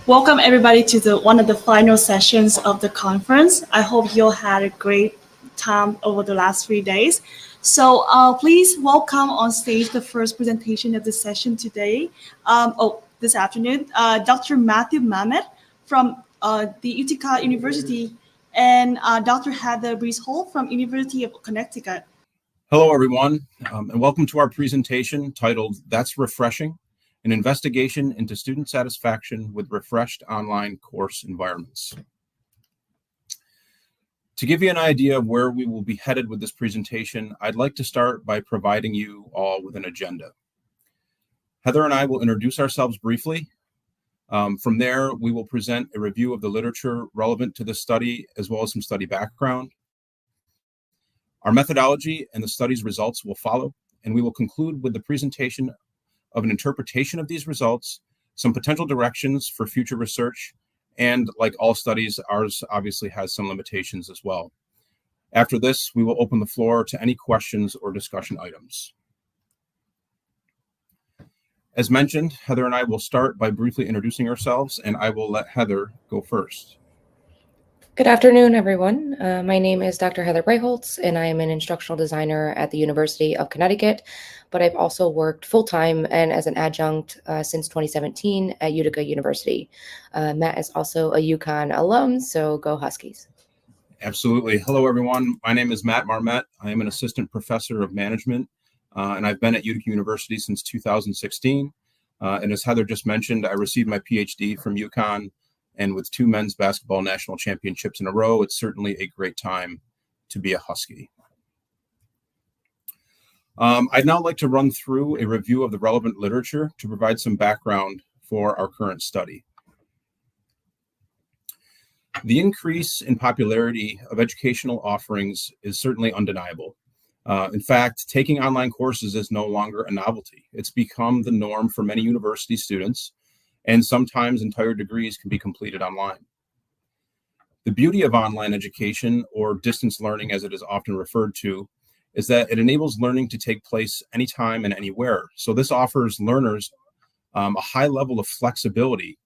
Welcome everybody to one of the final sessions of the conference. I hope you all had a great time over the last 3 days. So please welcome on stage the first presentation of the session today. This afternoon, Dr. Matthew Marmet from the Utica University and Dr. Heather Breittholz from University of Connecticut. Hello, everyone, and welcome to our presentation titled That's Refreshing, an investigation into student satisfaction with refreshed online course environments. To give you an idea of where we will be headed with this presentation, I'd like to start by providing you all with an agenda. Heather and I will introduce ourselves briefly. From there, we will present a review of the literature relevant to this study, as well as some study background. Our methodology and the study's results will follow, and we will conclude with the presentation of an interpretation of these results, some potential directions for future research, and like all studies, ours obviously has some limitations as well. After this, we will open the floor to any questions or discussion items. As mentioned, Heather and I will start by briefly introducing ourselves, and I will let Heather go first. Good afternoon, everyone. My name is Dr. Heather Breittholz, and I am an instructional designer at the University of Connecticut, but I've also worked full-time and as an adjunct since 2017 at Utica University. Matt is also a UConn alum, so go Huskies. Absolutely. Hello, everyone. My name is Matt Marmet. I am an assistant professor of management, and I've been at Utica University since 2016. And as Heather just mentioned, I received my Ph.D. from UConn. And with 2 men's basketball national championships in a row, it's certainly a great time to be a Husky. I'd now like to run through a review of the relevant literature to provide some background for our current study. The increase in popularity of educational offerings is certainly undeniable. In fact, taking online courses is no longer a novelty. It's become the norm for many university students, and sometimes entire degrees can be completed online. The beauty of online education, or distance learning as it is often referred to, is that it enables learning to take place anytime and anywhere. So this offers learners a high level of flexibility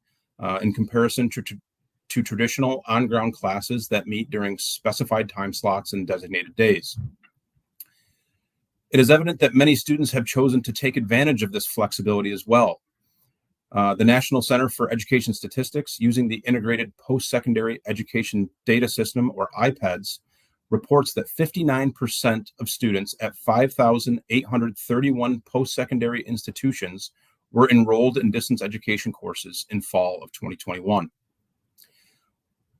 in comparison to traditional on-ground classes that meet during specified time slots and designated days. It is evident that many students have chosen to take advantage of this flexibility as well. The National Center for Education Statistics, using the Integrated Post-Secondary Education Data System, or IPEDS, reports that 59% of students at 5,831 post-secondary institutions were enrolled in distance education courses in fall of 2021.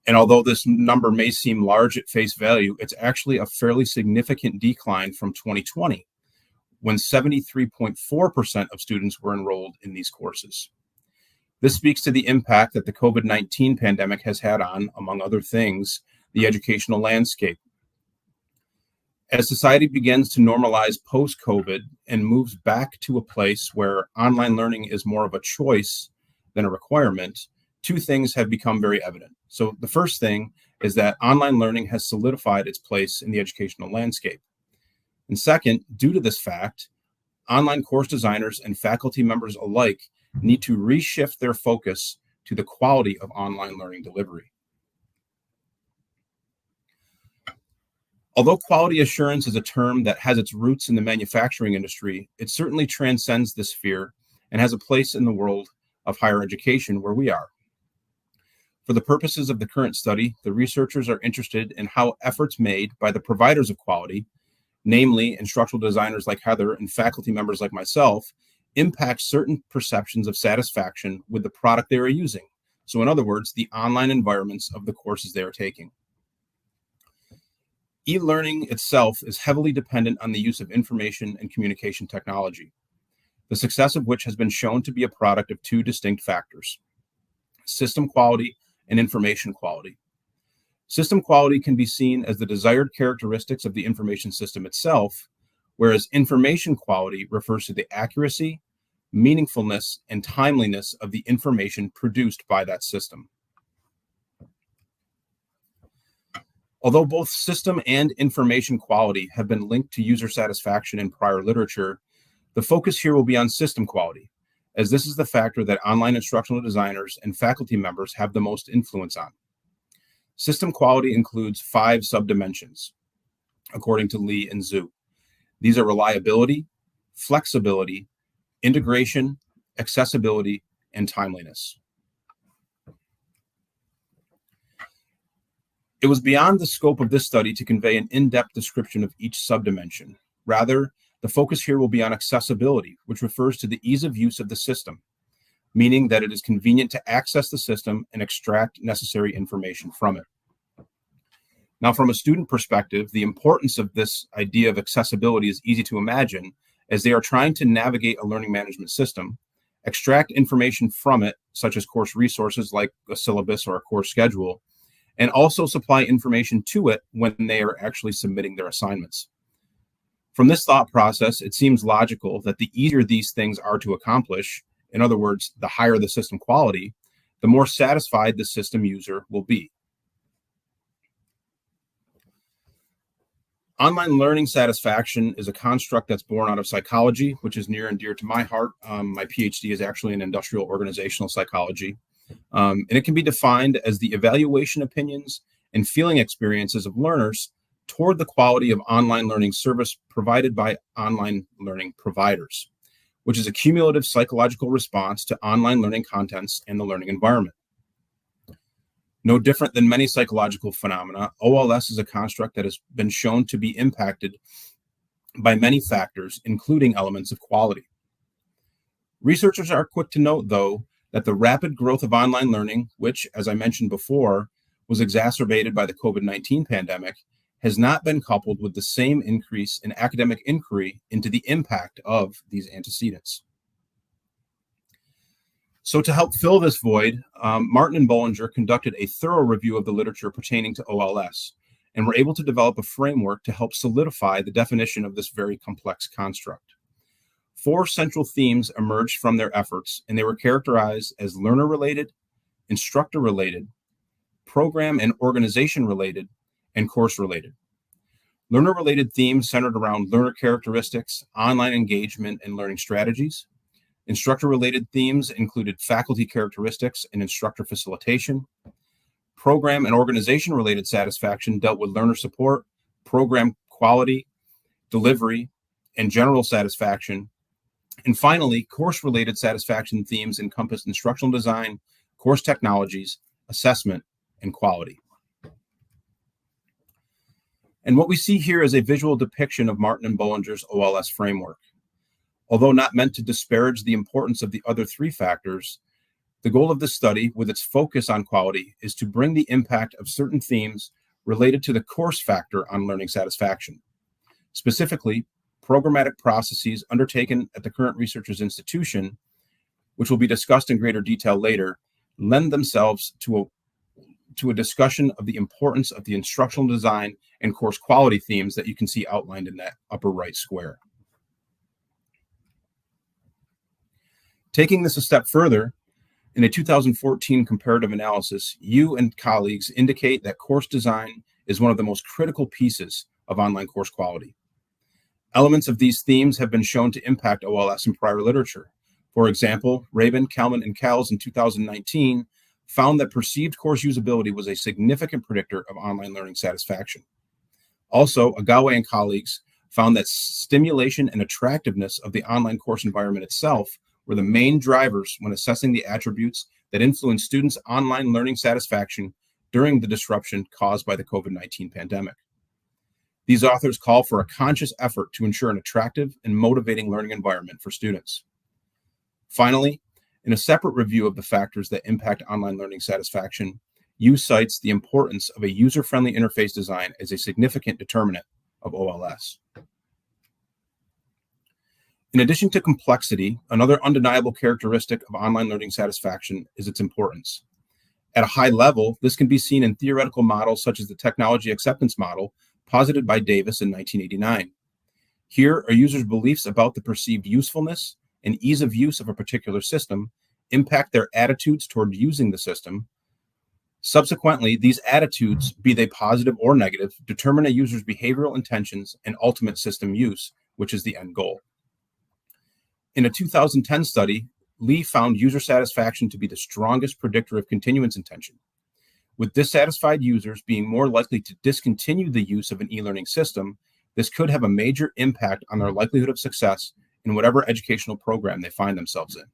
And although this number may seem large at face value, it's actually a fairly significant decline from 2020, when 73.4% of students were enrolled in these courses. This speaks to the impact that the COVID-19 pandemic has had on, among other things, the educational landscape. As society begins to normalize post-COVID and moves back to a place where online learning is more of a choice than a requirement, 2 things have become very evident. So the first thing is that online learning has solidified its place in the educational landscape. And second, due to this fact, online course designers and faculty members alike need to reshift their focus to the quality of online learning delivery. Although quality assurance is a term that has its roots in the manufacturing industry, it certainly transcends this sphere and has a place in the world of higher education where we are. For the purposes of the current study, the researchers are interested in how efforts made by the providers of quality, namely instructional designers like Heather and faculty members like myself, impact certain perceptions of satisfaction with the product they are using. So in other words, the online environments of the courses they are taking. E-learning itself is heavily dependent on the use of information and communication technology, the success of which has been shown to be a product of 2 distinct factors: system quality and information quality. System quality can be seen as the desired characteristics of the information system itself, whereas information quality refers to the accuracy, meaningfulness, and timeliness of the information produced by that system. Although both system and information quality have been linked to user satisfaction in prior literature, the focus here will be on system quality, as this is the factor that online instructional designers and faculty members have the most influence on. System quality includes 5 subdimensions, according to Lee and Zhu. These are reliability, flexibility, integration, accessibility, and timeliness. It was beyond the scope of this study to convey an in-depth description of each subdimension. Rather, the focus here will be on accessibility, which refers to the ease of use of the system, meaning that it is convenient to access the system and extract necessary information from it. Now, from a student perspective, the importance of this idea of accessibility is easy to imagine, as they are trying to navigate a learning management system, extract information from it, such as course resources like a syllabus or a course schedule, and also supply information to it when they are actually submitting their assignments. From this thought process, it seems logical that the easier these things are to accomplish, in other words, the higher the system quality, the more satisfied the system user will be. Online learning satisfaction is a construct that's born out of psychology, which is near and dear to my heart. My Ph.D. is actually in industrial organizational psychology. And it can be defined as the evaluation opinions and feeling experiences of learners toward the quality of online learning service provided by online learning providers, which is a cumulative psychological response to online learning contents and the learning environment. No different than many psychological phenomena, OLS is a construct that has been shown to be impacted by many factors, including elements of quality. Researchers are quick to note, though, that the rapid growth of online learning, which, as I mentioned before, was exacerbated by the COVID-19 pandemic, has not been coupled with the same increase in academic inquiry into the impact of these antecedents. So to help fill this void, Martin and Bollinger conducted a thorough review of the literature pertaining to OLS, and were able to develop a framework to help solidify the definition of this very complex construct. 4 central themes emerged from their efforts, and they were characterized as learner-related, instructor-related, program and organization-related, and course-related. Learner-related themes centered around learner characteristics, online engagement, and learning strategies. Instructor-related themes included faculty characteristics and instructor facilitation. Program and organization-related satisfaction dealt with learner support, program quality, delivery, and general satisfaction. And finally, course-related satisfaction themes encompassed instructional design, course technologies, assessment, and quality. And what we see here is a visual depiction of Martin and Bollinger's OLS framework. Although not meant to disparage the importance of the other 3 factors, the goal of this study, with its focus on quality, is to bring the impact of certain themes related to the course factor on learning satisfaction. Specifically, programmatic processes undertaken at the current researcher's institution, which will be discussed in greater detail later, lend themselves to a discussion of the importance of the instructional design and course quality themes that you can see outlined in that upper right square. Taking this a step further, in a 2014 comparative analysis, you and colleagues indicate that course design is one of the most critical pieces of online course quality. Elements of these themes have been shown to impact OLS in prior literature. For example, Rabin, Kalman, and Kells in 2019 found that perceived course usability was a significant predictor of online learning satisfaction. Also, Agawe and colleagues found that stimulation and attractiveness of the online course environment itself were the main drivers when assessing the attributes that influence students' online learning satisfaction during the disruption caused by the COVID-19 pandemic. These authors call for a conscious effort to ensure an attractive and motivating learning environment for students. Finally, in a separate review of the factors that impact online learning satisfaction, you cites the importance of a user-friendly interface design as a significant determinant of OLS. In addition to complexity, another undeniable characteristic of online learning satisfaction is its importance. At a high level, this can be seen in theoretical models such as the technology acceptance model posited by Davis in 1989. Here, a user's beliefs about the perceived usefulness and ease of use of a particular system impact their attitudes toward using the system. Subsequently, these attitudes, be they positive or negative, determine a user's behavioral intentions and ultimate system use, which is the end goal. In a 2010 study, Lee found user satisfaction to be the strongest predictor of continuance intention. With dissatisfied users being more likely to discontinue the use of an e-learning system, this could have a major impact on their likelihood of success in whatever educational program they find themselves in.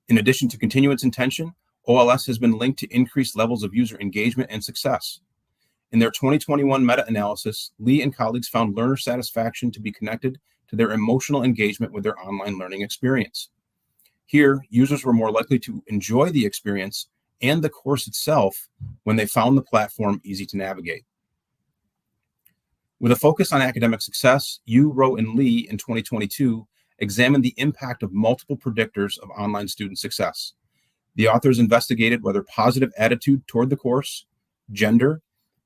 In addition to continuance intention, OLS has been linked to increased levels of user engagement and success. In their 2021 meta-analysis, Lee and colleagues found learner satisfaction to be connected to their emotional engagement with their online learning experience. Here, users were more likely to enjoy the experience and the course itself when they found the platform easy to navigate. With a focus on academic success, Yu, Rowe, and Lee in 2022 examined the impact of multiple predictors of online student success. The authors investigated whether positive attitude toward the course, gender,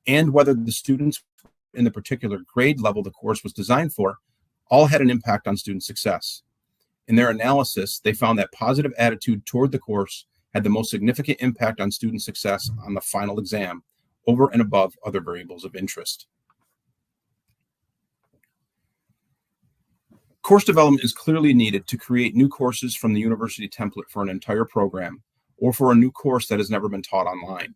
and whether the students in the particular grade level the course was designed for all had an impact on student success. In their analysis, they found that positive attitude toward the course had the most significant impact on student success on the final exam, over and above other variables of interest. Course development is clearly needed to create new courses from the university template for an entire program, or for a new course that has never been taught online.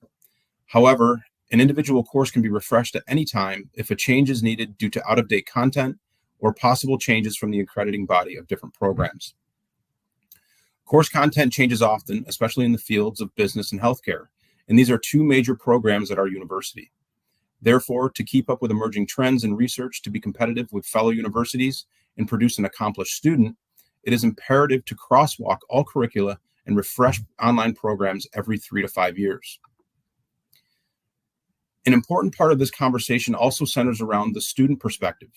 However, an individual course can be refreshed at any time if a change is needed due to out-of-date content or possible changes from the accrediting body of different programs. Course content changes often, especially in the fields of business and healthcare, and these are two major programs at our university. Therefore, to keep up with emerging trends and research to be competitive with fellow universities and produce an accomplished student, it is imperative to crosswalk all curricula and refresh online programs every 3 to 5 years. An important part of this conversation also centers around the student perspective.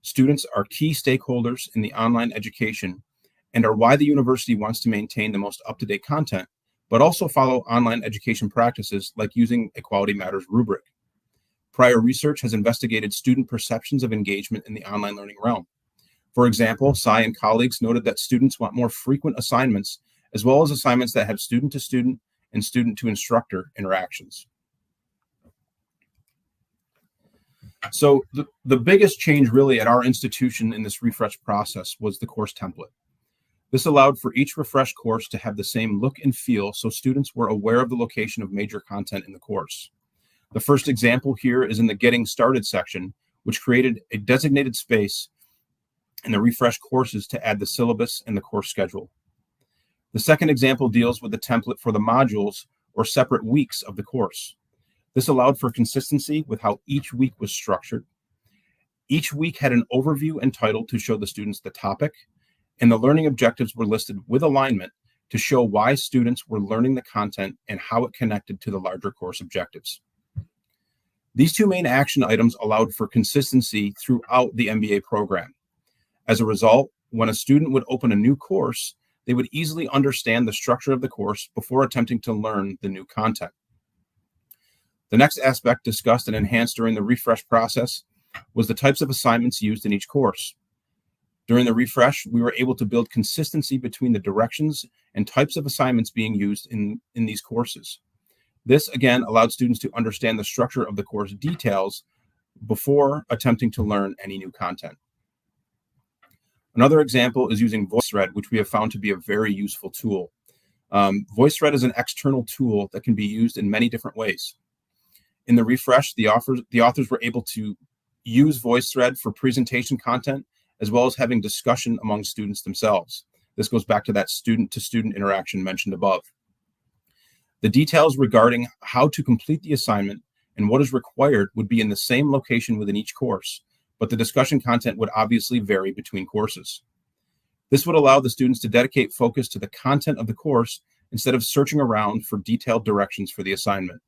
Students are key stakeholders in the online education and are why the university wants to maintain the most up-to-date content, but also follow online education practices like using a Quality Matters rubric. Prior research has investigated student perceptions of engagement in the online learning realm. For example, Tsai and colleagues noted that students want more frequent assignments, as well as assignments that have student-to-student and student-to-instructor interactions. So the biggest change really at our institution in this refresh process was the course template. This allowed for each refresh course to have the same look and feel so students were aware of the location of major content in the course. The first example here is in the Getting Started section, which created a designated space in the refresh courses to add the syllabus and the course schedule. The second example deals with the template for the modules or separate weeks of the course. This allowed for consistency with how each week was structured. Each week had an overview and title to show the students the topic, and the learning objectives were listed with alignment to show why students were learning the content and how it connected to the larger course objectives. These two main action items allowed for consistency throughout the MBA program. As a result, when a student would open a new course, they would easily understand the structure of the course before attempting to learn the new content. The next aspect discussed and enhanced during the refresh process was the types of assignments used in each course. During the refresh, we were able to build consistency between the directions and types of assignments being used in these courses. This, again, allowed students to understand the structure of the course details before attempting to learn any new content. Another example is using VoiceThread, which we have found to be a very useful tool. VoiceThread is an external tool that can be used in many different ways. In the refresh, the authors were able to use VoiceThread for presentation content, as well as having discussion among students themselves. This goes back to that student-to-student interaction mentioned above. The details regarding how to complete the assignment and what is required would be in the same location within each course, but the discussion content would obviously vary between courses. This would allow the students to dedicate focus to the content of the course instead of searching around for detailed directions for the assignment.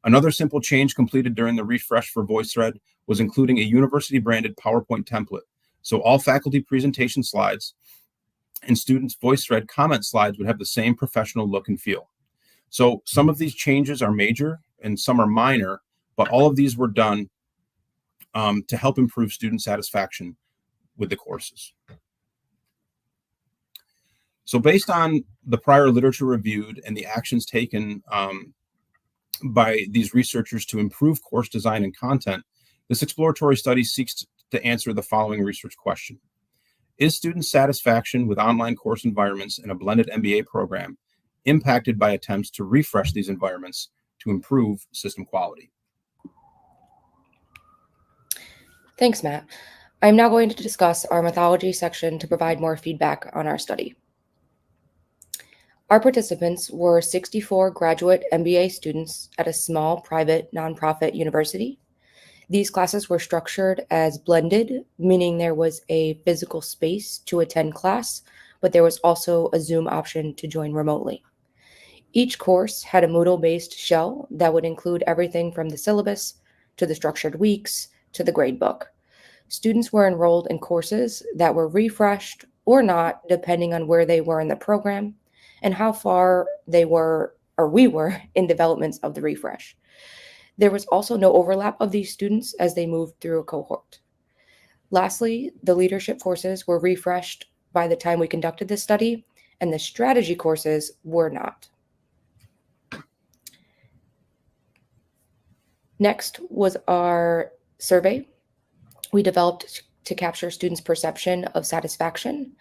Another simple change completed during the refresh for VoiceThread was including a university-branded PowerPoint template. So all faculty presentation slides and students' VoiceThread comment slides would have the same professional look and feel. So some of these changes are major and some are minor, but all of these were done to help improve student satisfaction with the courses. So based on the prior literature reviewed and the actions taken by these researchers to improve course design and content, this exploratory study seeks to answer the following research question. Is student satisfaction with online course environments in a blended MBA program impacted by attempts to refresh these environments to improve system quality? Thanks, Matt. I'm now going to discuss our methodology section to provide more feedback on our study. Our participants were 64 graduate MBA students at a small private nonprofit university. These classes were structured as blended, meaning there was a physical space to attend class, but there was also a Zoom option to join remotely. Each course had a Moodle-based shell that would include everything from the syllabus to the structured weeks to the gradebook. Students were enrolled in courses that were refreshed or not, depending on where they were in the program and how far they were or we were in developments of the refresh. There was also no overlap of these students as they moved through a cohort. Lastly, the leadership courses were refreshed by the time we conducted this study, and the strategy courses were not. Next was our survey we developed to capture students' perception of satisfaction.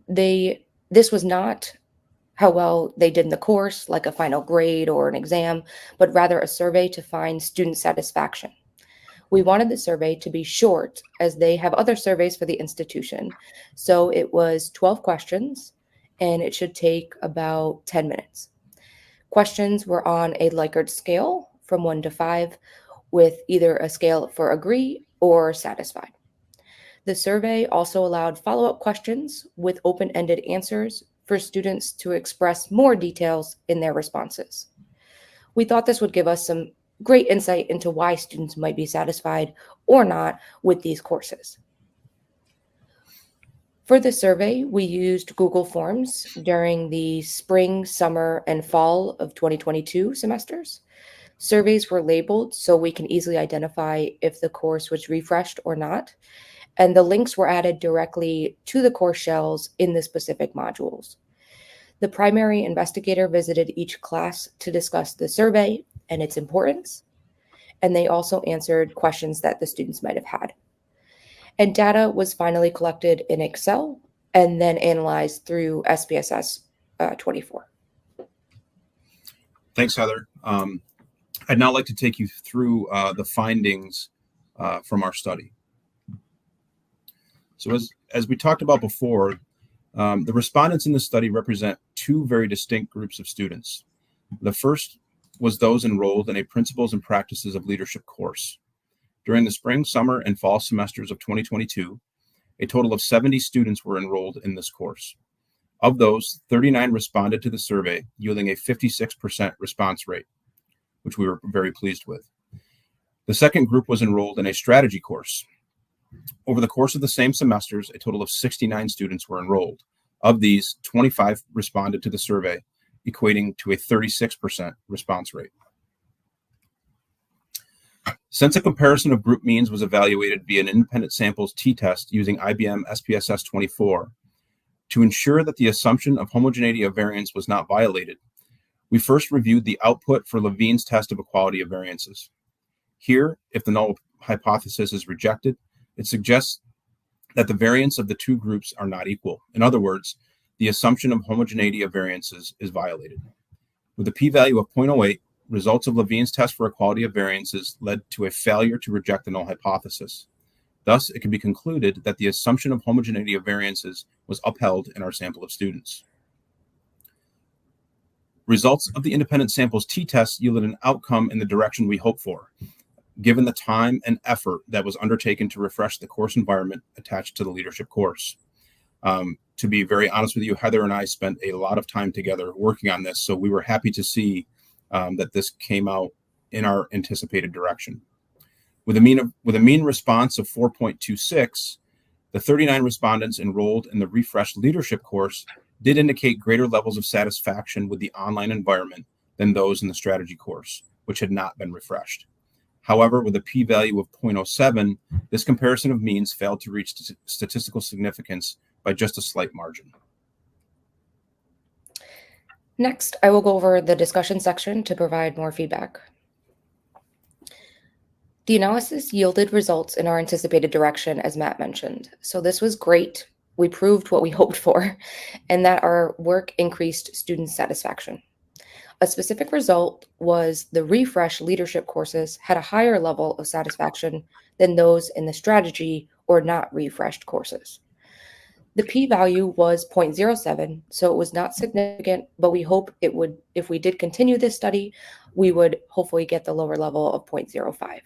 This was not how well they did in the course, like a final grade or an exam, but rather a survey to find student satisfaction. We wanted the survey to be short, as they have other surveys for the institution. So it was 12 questions, and it should take about 10 minutes. Questions were on a Likert scale from 1 to 5, with either a scale for agree or satisfied. The survey also allowed follow-up questions with open-ended answers for students to express more details in their responses. We thought this would give us some great insight into why students might be satisfied or not with these courses. For the survey, we used Google Forms during the spring, summer, and fall of 2022 semesters. Surveys were labeled so we can easily identify if the course was refreshed or not, and the links were added directly to the course shells in the specific modules. The primary investigator visited each class to discuss the survey and its importance, and they also answered questions that the students might have had. And data was finally collected in Excel and then analyzed through SPSS 24. Thanks, Heather. I'd now like to take you through the findings from our study. So as we talked about before, the respondents in the study represent two very distinct groups of students. The first was those enrolled in a Principles and Practices of Leadership course. During the spring, summer, and fall semesters of 2022, a total of 70 students were enrolled in this course. Of those, 39 responded to the survey, yielding a 56% response rate, which we were very pleased with. The second group was enrolled in a strategy course. Over the course of the same semesters, a total of 69 students were enrolled. Of these, 25 responded to the survey, equating to a 36% response rate. Since a comparison of group means was evaluated via an independent samples t-test using IBM SPSS 24, to ensure that the assumption of homogeneity of variance was not violated, we first reviewed the output for Levine's test of equality of variances. Here, if the null hypothesis is rejected, it suggests that the variance of the two groups are not equal. In other words, the assumption of homogeneity of variances is violated. With a p-value of 0.08, results of Levine's test for equality of variances led to a failure to reject the null hypothesis. Thus, it can be concluded that the assumption of homogeneity of variances was upheld in our sample of students. Results of the independent samples t-test yielded an outcome in the direction we hoped for, given the time and effort that was undertaken to refresh the course environment attached to the leadership course. To be very honest with you, Heather and I spent a lot of time together working on this, so we were happy to see that this came out in our anticipated direction. With a mean response of 4.26, the 39 respondents enrolled in the refreshed leadership course did indicate greater levels of satisfaction with the online environment than those in the strategy course, which had not been refreshed. However, with a p-value of 0.07, this comparison of means failed to reach statistical significance by just a slight margin. Next, I will go over the discussion section to provide more feedback. The analysis yielded results in our anticipated direction, as Matt mentioned. So this was great. we proved what we hoped for, and that our work increased student satisfaction. A specific result was the refresh leadership courses had a higher level of satisfaction than those in the strategy or not refreshed courses. The p-value was 0.07, so it was not significant, but we hope it would, if we did continue this study, we would hopefully get the lower level of 0.05.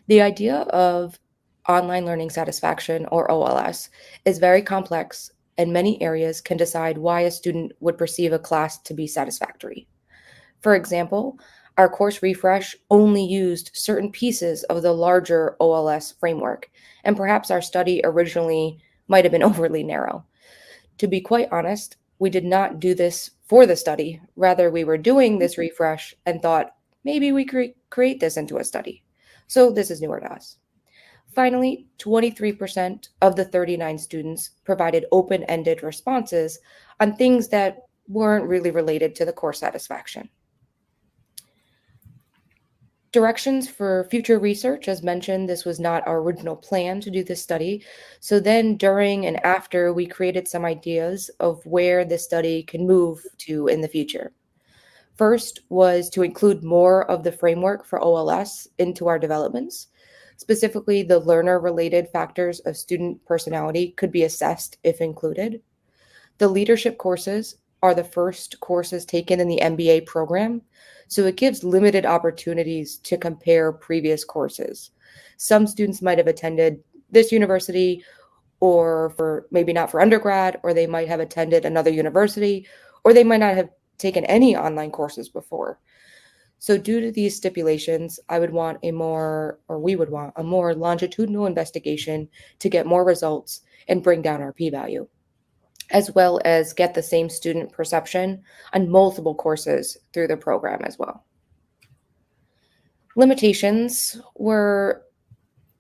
The idea of online learning satisfaction, or OLS, is very complex, and many areas can decide why a student would perceive a class to be satisfactory. For example, our course refresh only used certain pieces of the larger OLS framework, and perhaps our study originally might have been overly narrow. To be quite honest, we did not do this for the study. Rather, we were doing this refresh and thought, maybe we could create this into a study. So this is newer to us. Finally, 23% of the 39 students provided open-ended responses on things that weren't really related to the course satisfaction. Directions for future research, as mentioned, this was not our original plan to do this study. So then during and after, we created some ideas of where this study can move to in the future. First was to include more of the framework for OLS into our developments. Specifically, the learner-related factors of student personality could be assessed if included. The leadership courses are the first courses taken in the MBA program, so it gives limited opportunities to compare previous courses. Some students might have attended this university, or for maybe not for undergrad, or they might have attended another university, or they might not have taken any online courses before. So due to these stipulations, we would want a more longitudinal investigation to get more results and bring down our p-value, as well as get the same student perception on multiple courses through the program as well. Limitations were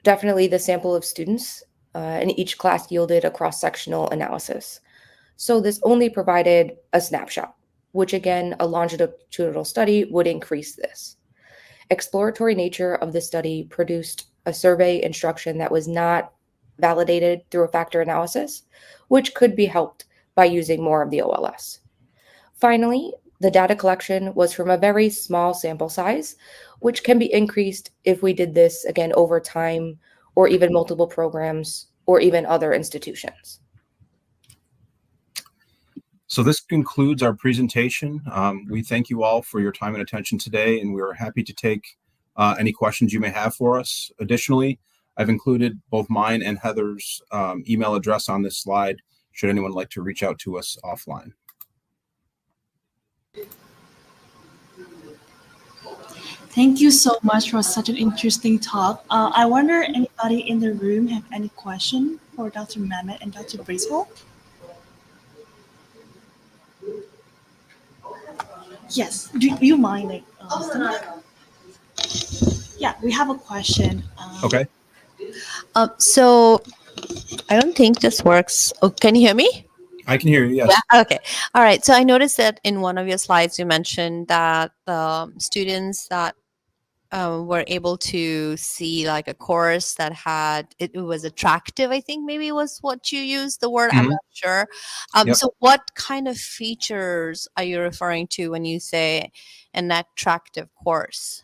definitely the sample of students, and each class yielded a cross-sectional analysis. So this only provided a snapshot, which again, a longitudinal study would increase this. Exploratory nature of the study produced a survey instruction that was not validated through a factor analysis, which could be helped by using more of the OLS. Finally, the data collection was from a very small sample size, which can be increased if we did this again over time, or even multiple programs, or even other institutions. So this concludes our presentation. We thank you all for your time and attention today, and we are happy to take any questions you may have for us. Additionally, I've included both mine and Heather's email address on this slide, should anyone like to reach out to us offline. Thank you so much for such an interesting talk. I wonder anybody in the room have any question for Dr. Marmet and Dr. Breittholz? Yes, do you mind? Yeah, we have a question. Okay. So I don't think this works. Oh, can you hear me? I can hear you, yes. Yeah, okay. All right. So I noticed that in one of your slides, you mentioned that the students that were able to see like a course that had, it was attractive, I think maybe was what you used the word, I'm not sure. Yep. So what kind of features are you referring to when you say an attractive course?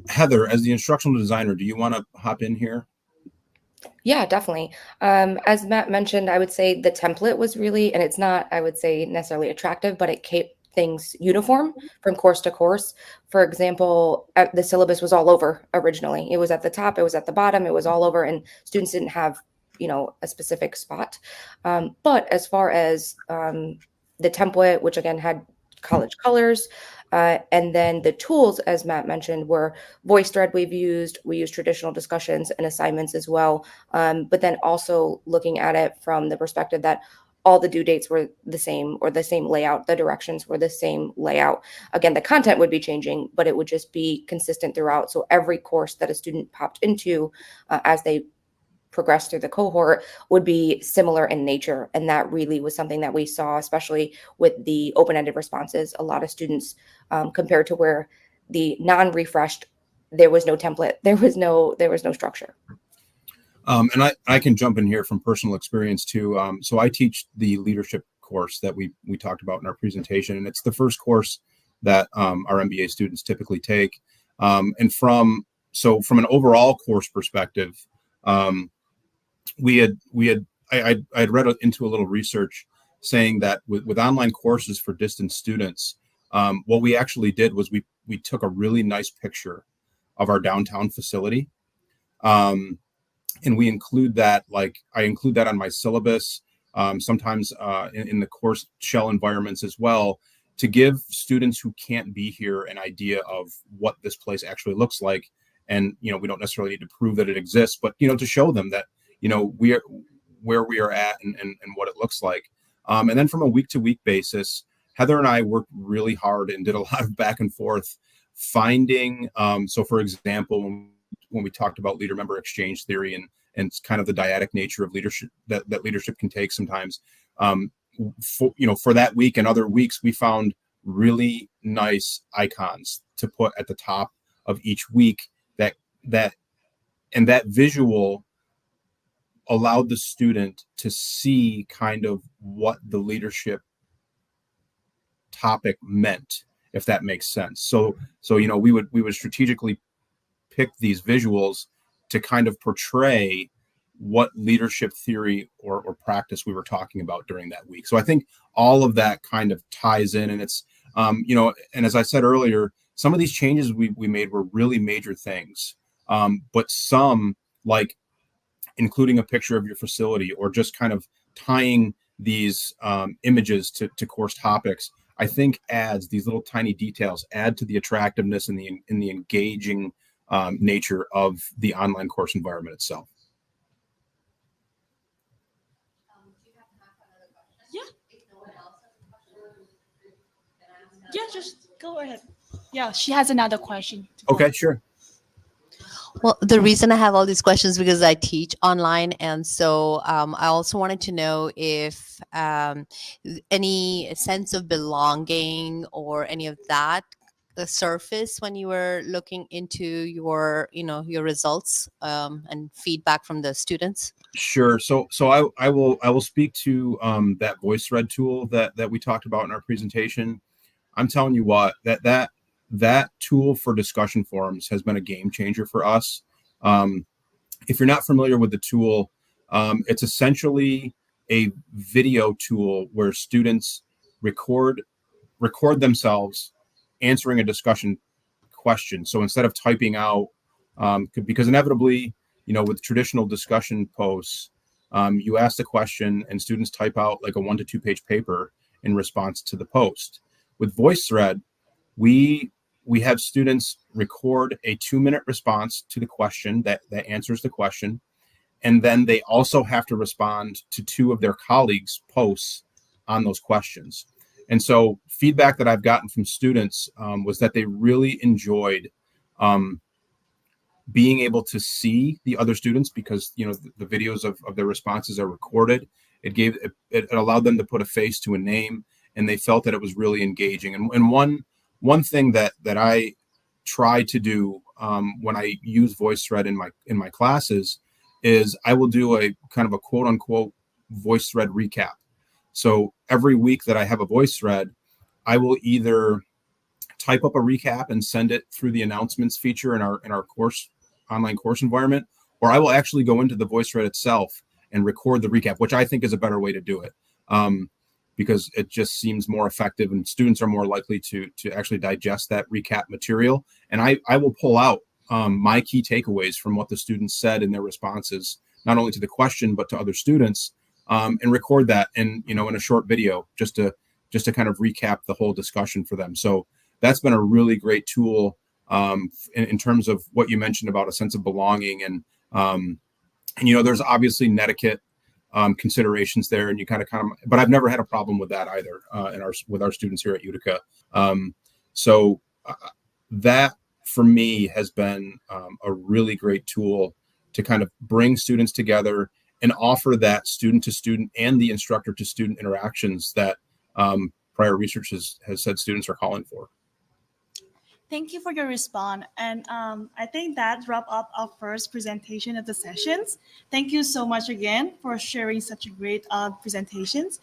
Heather, as the instructional designer, do you want to hop in here? Yeah, definitely. As Matt mentioned, I would say the template was really, and it's not, I would say, necessarily attractive, but it kept things uniform from course to course. For example, the syllabus was all over originally. It was at the top, it was at the bottom, it was all over, and students didn't have, a specific spot. But as far as the template, which again had college colors, and then the tools, as Matt mentioned, were VoiceThread we used traditional discussions and assignments as well. But then also looking at it from the perspective that all the due dates were the same, or the same layout, the directions were the same layout. Again, the content would be changing, but it would just be consistent throughout. So every course that a student popped into as they progressed through the cohort would be similar in nature. And that really was something that we saw, especially with the open-ended responses. A lot of students, compared to where the non-refreshed, there was no template, there was no structure. And I can jump in here from personal experience too. So I teach the leadership course that we talked about in our presentation, and it's the first course that our MBA students typically take. And from an overall course perspective, I had read into a little research saying that with online courses for distance students, what we actually did was we took a really nice picture of our downtown facility. And we include that, like I include that on my syllabus, sometimes in the course shell environments as well, to give students who can't be here an idea of what this place actually looks like. And, we don't necessarily need to prove that it exists, but, to show them that, we are where we are at and what it looks like. And then from a week-to-week basis, Heather and I worked really hard and did a lot of back and forth finding. So for example, when we talked about leader member exchange theory and kind of the dyadic nature of leadership that leadership can take sometimes, for that week and other weeks, we found really nice icons to put at the top of each week that visual allowed the student to see kind of what the leadership topic meant, if that makes sense. So we would strategically pick these visuals to kind of portray what leadership theory or practice we were talking about during that week. So I think all of that kind of ties in, and it's and as I said earlier, some of these changes we made were really major things, but some, like including a picture of your facility or just kind of tying these images to course topics, I think adds these little tiny details add to the attractiveness and the engaging nature of the online course environment itself. Yeah, just go ahead. Yeah, she has another question. Okay, sure. Well, the reason I have all these questions because I teach online, and so I also wanted to know if any sense of belonging or any of that surface when you were looking into your results and feedback from the students. Sure. So I will speak to that VoiceThread tool that we talked about in our presentation. I'm telling you what, that tool for discussion forums has been a game changer for us. If you're not familiar with the tool, it's essentially a video tool where students record themselves answering a discussion question. So instead of typing out, because inevitably, with traditional discussion posts, you ask the question and students type out like a 1 to 2 page paper in response to the post. With VoiceThread, we have students record a 2-minute response to the question that answers the question. And then they also have to respond to 2 of their colleagues' posts on those questions. And so feedback that I've gotten from students was that they really enjoyed being able to see the other students because, the videos of their responses are recorded. It allowed them to put a face to a name, and they felt that it was really engaging. And one thing that I try to do when I use VoiceThread in my classes is I will do a kind of a quote unquote VoiceThread recap. So every week that I have a VoiceThread, I will either type up a recap and send it through the announcements feature in our online course environment, or I will actually go into the VoiceThread itself and record the recap, which I think is a better way to do it. Because it just seems more effective and students are more likely to actually digest that recap material. And I will pull out my key takeaways from what the students said in their responses, not only to the question, but to other students, and record that in a short video just to kind of recap the whole discussion for them. So that's been a really great tool in terms of what you mentioned about a sense of belonging. And there's obviously netiquette considerations there, and you kind of, but I've never had a problem with that either with our students here at Utica. So that for me has been a really great tool to kind of bring students together and offer that student to student and the instructor to student interactions that prior research has said students are calling for. Thank you for your response. And I think that wrap up our first presentation of the sessions. Thank you so much again for sharing such a great presentations.